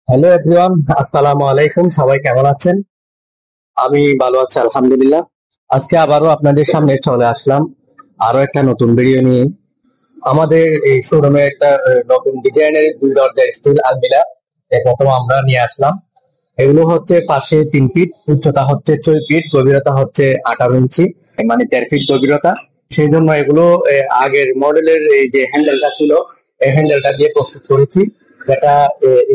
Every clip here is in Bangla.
হ্যালো এভরিওয়ান, আসসালামু আলাইকুম। সবাই কেমন আছেন? আমি ভালো আছি আলহামদুলিল্লাহ। আজকে আবারও আপনাদের সামনে চলে আসলাম আরো একটা নতুন ভিডিও নিয়ে। আমাদের এই শোরুমে একটা নতুন ডিজাইনের 2 দরজার স্টিল আলমিরা প্রথম আমরা নিয়ে আসলাম। এগুলো হচ্ছে পাশে 3 ফিট, উচ্চতা হচ্ছে 6 ফিট, গভীরতা হচ্ছে 18 ইঞ্চি, মানে 1.5 ফিট গভীরতা। সেই জন্য এগুলো আগের মডেলের এই যে হ্যান্ডেলটা ছিল, এই হ্যান্ডেলটা দিয়ে প্রস্তুত করেছি, যেটা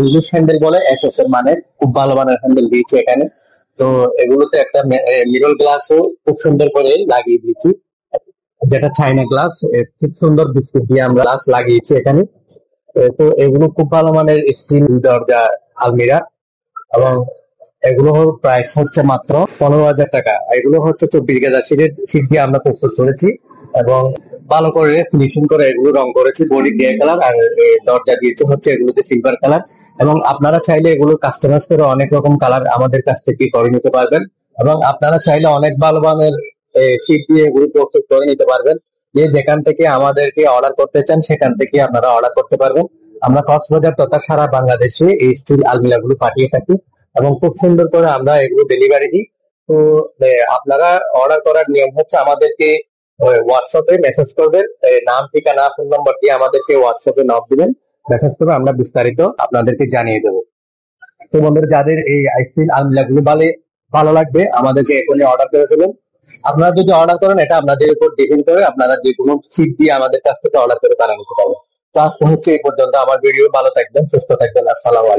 ইংলিশ হ্যান্ডেল বলে, এসএস এর মানে খুব ভালো মানের হ্যান্ডেল দিয়েছি এখানে। তো এগুলোতে একটা মিরর গ্লাসও খুব সুন্দর করে লাগিয়ে দিয়েছি, যেটা চাইনা গ্লাস। খুব সুন্দর বিস্কুট দিয়ে আমরা গ্লাস লাগিয়েছি এখানে। তো এগুলো খুব ভালো মানের স্টিল দরজা আলমিরা, এবং এগুলো প্রাইস হচ্ছে মাত্র 15,000 টাকা। এগুলো হচ্ছে 24 গেজা শীট দিয়ে আমরা প্রস্তুত করেছি, এবং ভালো করে ফিনিশিং করে এগুলো রং করেছি, বডি গ্রে কালার, আর দরজা দিয়েছে হচ্ছে এগুলোতে সিলভার কালার। এবং আপনারা চাইলে এগুলো কাস্টমাইজ করে অনেক রকম কালার আমাদের কাছ থেকে করে নিতে পারবেন, এবং আপনারা চাইলে অনেক ভালো মানের শীট দিয়ে এগুলো প্রস্তুত করে নিতে পারবেন। যে যেখান থেকে আমাদেরকে অর্ডার করতে চান সেখান থেকে আপনারা অর্ডার করতে পারবেন। আমরা কক্সবাজার তথা সারা বাংলাদেশে এই স্টিল আলমিরা গুলো পাঠিয়ে থাকি, এবং খুব সুন্দর করে আমরা এগুলো ডেলিভারি দিই। তো আপনারা অর্ডার করার নিয়ম হচ্ছে আমাদেরকে হোয়াটসঅ্যাপে মেসেজ করবেন, নাম, ঠিকানা, ফোন নম্বর দিয়ে আমাদেরকে হোয়াটসঅ্যাপে নক দিবেন, মেসেজ করবে, আমরা বিস্তারিত আপনাদেরকে জানিয়ে দেবো। তো বন্ধুরা, যাদের এই আইসক্রিম আলমিরা গুলো ভালো ভালো লাগবে আমাদেরকে এখনই অর্ডার করে ফেলুন। আপনারা যদি অর্ডার করেন, এটা আপনাদের উপর ডিপেন্ড করে, আপনারা যে কোনো সিট দিয়ে আমাদের কাছ থেকে অর্ডার করে বানিয়ে নিতে পারবেন। তো আজকে হচ্ছে এই পর্যন্ত। আমার ভিডিও, ভালো থাকবেন, সুস্থ থাকবেন, আসসালামু আলাইকুম।